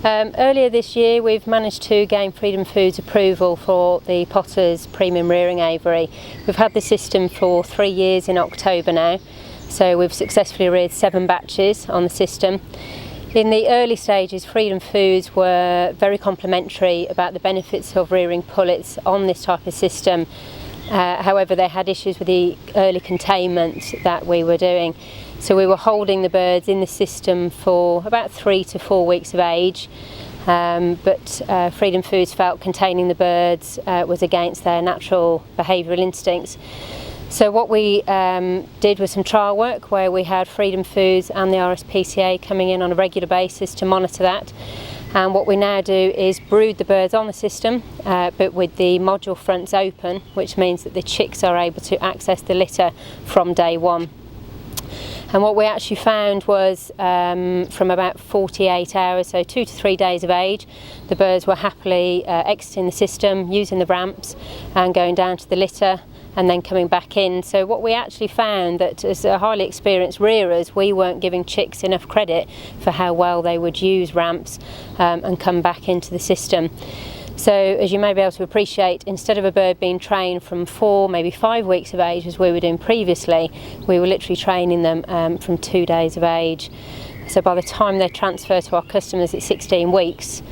Earlier this year we've managed to gain Freedom Foods approval for the Potters Premium Rearing Aviary. We've had the system for 3 years in October now, so we've successfully reared 7 batches on the system. In the early stages, Freedom Foods were very complimentary about the benefits of rearing pullets on this type of system. However, they had issues with the early containment that we were doing. So we were holding the birds in the system for about 3 to 4 weeks of age, but Freedom Foods felt containing the birds was against their natural behavioural instincts. So what we did was some trial work where we had Freedom Foods and the RSPCA coming in on a regular basis to monitor that. And what we now do is brood the birds on the system, but with the module fronts open, which means that the chicks are able to access the litter from day one. And what we actually found was from about 48 hours, so 2 to 3 days of age, the birds were happily exiting the system, using the ramps and going down to the litter and then coming back in. So what we actually found, that as highly experienced rearers, we weren't giving chicks enough credit for how well they would use ramps and come back into the system. So as you may be able to appreciate, instead of a bird being trained from 4, maybe 5 weeks of age as we were doing previously, we were literally training them from 2 days of age. So by the time they transfer to our customers at 16 weeks,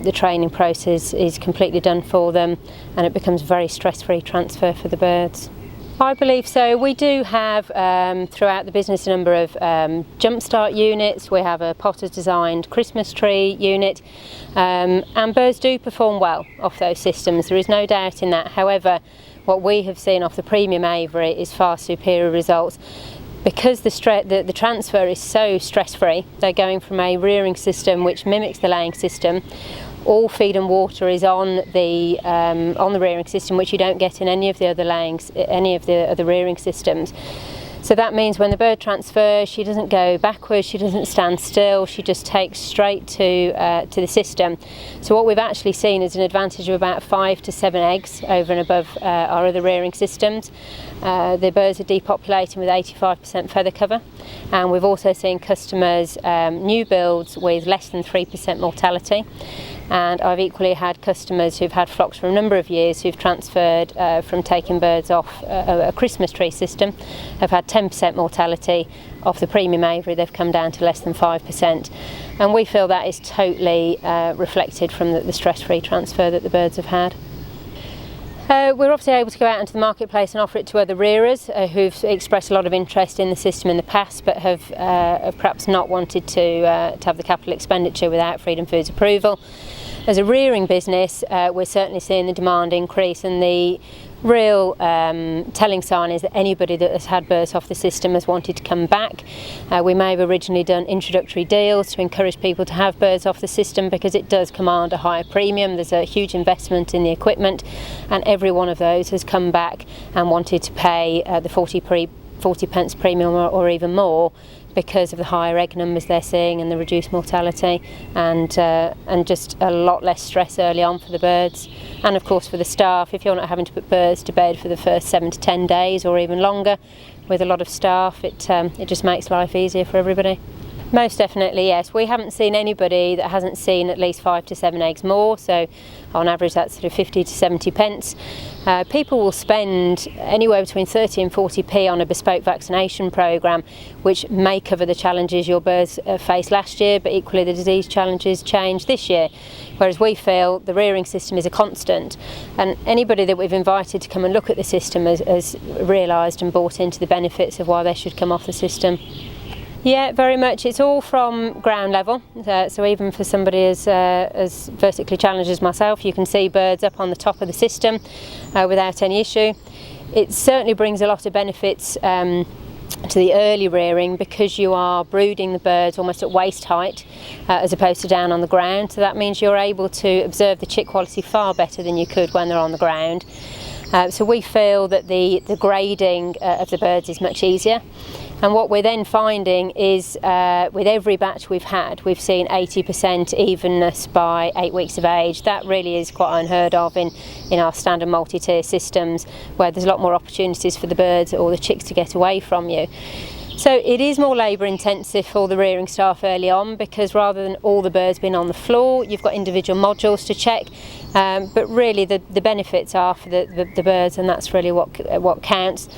the training process is completely done for them and it becomes a very stress-free transfer for the birds. I believe so. We do have throughout the business a number of jumpstart units. We have a Potters designed Christmas tree unit, and birds do perform well off those systems, there is no doubt in that. However, what we have seen off the premium aviary is far superior results. Because the transfer is so stress-free, they're going from a rearing system which mimics the laying system. All feed and water is on the rearing system, which you don't get in any of the other layings, any of the other rearing systems. So that means when the bird transfers, she doesn't go backwards, she doesn't stand still, she just takes straight to the system. So what we've actually seen is an advantage of about 5 to 7 eggs over and above our other rearing systems. The birds are depopulating with 85% feather cover, and we've also seen customers new builds with less than 3% mortality. And I've equally had customers who've had flocks for a number of years who've transferred from taking birds off a Christmas tree system, have had 10% mortality. Off the premium aviary they've come down to less than 5%, and we feel that is totally reflected from the stress-free transfer that the birds have had. We're obviously able to go out into the marketplace and offer it to other rearers who've expressed a lot of interest in the system in the past, but have perhaps not wanted to have the capital expenditure without Freedom Foods approval. As a rearing business, we're certainly seeing the demand increase, and the real telling sign is that anybody that has had birds off the system has wanted to come back. We may have originally done introductory deals to encourage people to have birds off the system because it does command a higher premium. There's a huge investment in the equipment, and every one of those has come back and wanted to pay the 40 pence premium or even more, because of the higher egg numbers they're seeing and the reduced mortality, and just a lot less stress early on for the birds. And of course for the staff, if you're not having to put birds to bed for the first 7 to 10 days or even longer with a lot of staff, it just makes life easier for everybody. Most definitely, yes. We haven't seen anybody that hasn't seen at least 5 to 7 eggs more, so on average that's sort of 50 to 70 pence. People will spend anywhere between 30 and 40p on a bespoke vaccination programme, which may cover the challenges your birds faced last year, but equally the disease challenges change this year. Whereas we feel the rearing system is a constant, and anybody that we've invited to come and look at the system has realised and bought into the benefits of why they should come off the system. Yeah, very much. It's all from ground level, so even for somebody as vertically challenged as myself, you can see birds up on the top of the system without any issue. It certainly brings a lot of benefits to the early rearing, because you are brooding the birds almost at waist height as opposed to down on the ground, so that means you're able to observe the chick quality far better than you could when they're on the ground. So we feel that the grading of the birds is much easier. And what we're then finding is with every batch we've had, we've seen 80% evenness by 8 weeks of age. That really is quite unheard of in our standard multi-tier systems, where there's a lot more opportunities for the birds or the chicks to get away from you. So it is more labour intensive for the rearing staff early on, because rather than all the birds being on the floor, you've got individual modules to check, but really the benefits are for the birds, and that's really what counts.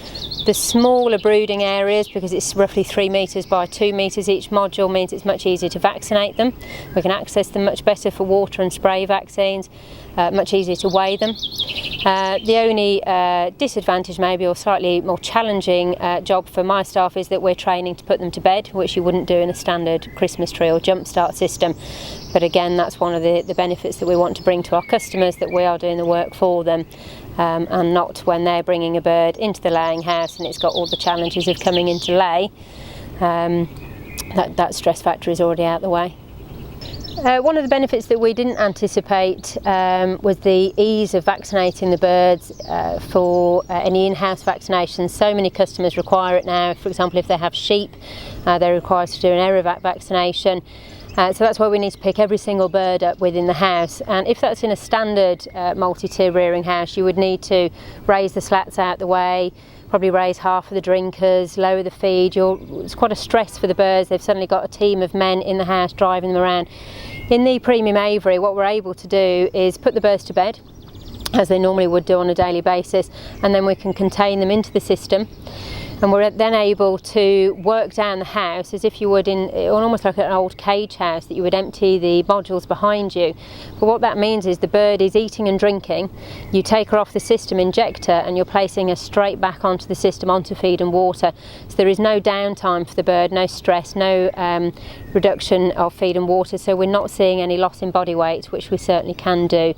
The smaller brooding areas, because it's roughly 3 metres by 2 metres each module, means it's much easier to vaccinate them. We can access them much better for water and spray vaccines, much easier to weigh them. The only disadvantage maybe, or slightly more challenging job for my staff, is that we're training to put them to bed, which you wouldn't do in a standard Christmas tree or jump start system. But again, that's one of the benefits that we want to bring to our customers, that we are doing the work for them, and not when they're bringing a bird into the laying house and it's got all the challenges of coming in to lay. That stress factor is already out the way. One of the benefits that we didn't anticipate was the ease of vaccinating the birds for any in-house vaccinations. So many customers require it now. For example, if they have sheep, they're required to do an Aerovac vaccination. So that's why we need to pick every single bird up within the house, and if that's in a standard multi-tier rearing house, you would need to raise the slats out the way, probably raise half of the drinkers, lower the feed. It's quite a stress for the birds. They've suddenly got a team of men in the house driving them around. In the premium aviary, what we're able to do is put the birds to bed, as they normally would do on a daily basis, and then we can contain them into the system. And we're then able to work down the house as if you would in almost like an old cage house, that you would empty the modules behind you. But what that means is the bird is eating and drinking, you take her off the system, inject her, and you're placing her straight back onto the system, onto feed and water. So there is no downtime for the bird, no stress, no reduction of feed and water, so we're not seeing any loss in body weight, which we certainly can do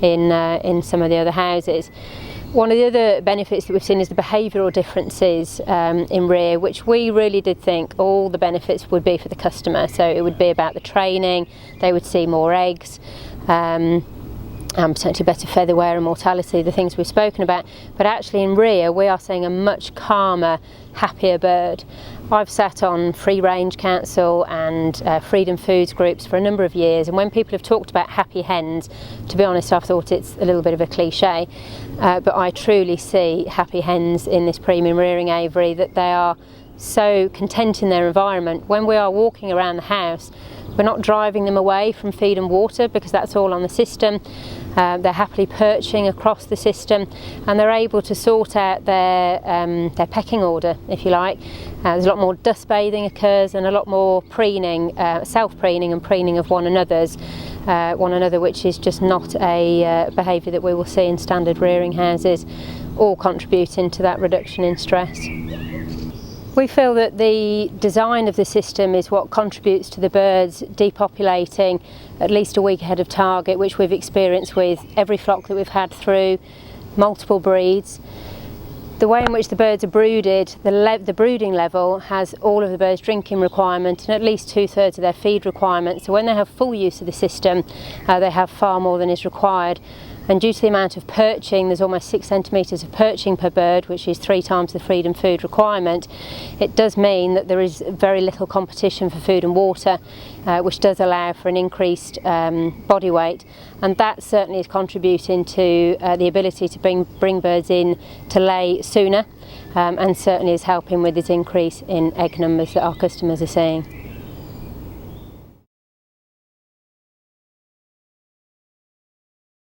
in some of the other houses. One of the other benefits that we've seen is the behavioural differences in rear, which we really did think all the benefits would be for the customer. So it would be about the training, they would see more eggs, and potentially better feather wear and mortality, the things we've spoken about. But actually in rear we are seeing a much calmer, happier bird. I've sat on Free Range Council and Freedom Foods groups for a number of years, and when people have talked about happy hens, to be honest, I've thought it's a little bit of a cliche, but I truly see happy hens in this premium rearing aviary, that they are so content in their environment. When we are walking around the house, we're not driving them away from feed and water, because that's all on the system. They're happily perching across the system, and they're able to sort out their pecking order, if you like. There's a lot more dust bathing occurs, and a lot more preening, self-preening and preening of one another, which is just not a behaviour that we will see in standard rearing houses, all contributing to that reduction in stress. We feel that the design of the system is what contributes to the birds depopulating at least a week ahead of target, which we've experienced with every flock that we've had through, multiple breeds. The way in which the birds are brooded, the brooding level has all of the birds' drinking requirement and at least 2/3 of their feed requirement. So when they have full use of the system, they have far more than is required. And due to the amount of perching, there's almost 6 centimetres of perching per bird, which is 3 times the feed and food requirement. It does mean that there is very little competition for food and water, which does allow for an increased body weight, and that certainly is contributing to the ability to bring birds in to lay sooner, and certainly is helping with this increase in egg numbers that our customers are seeing.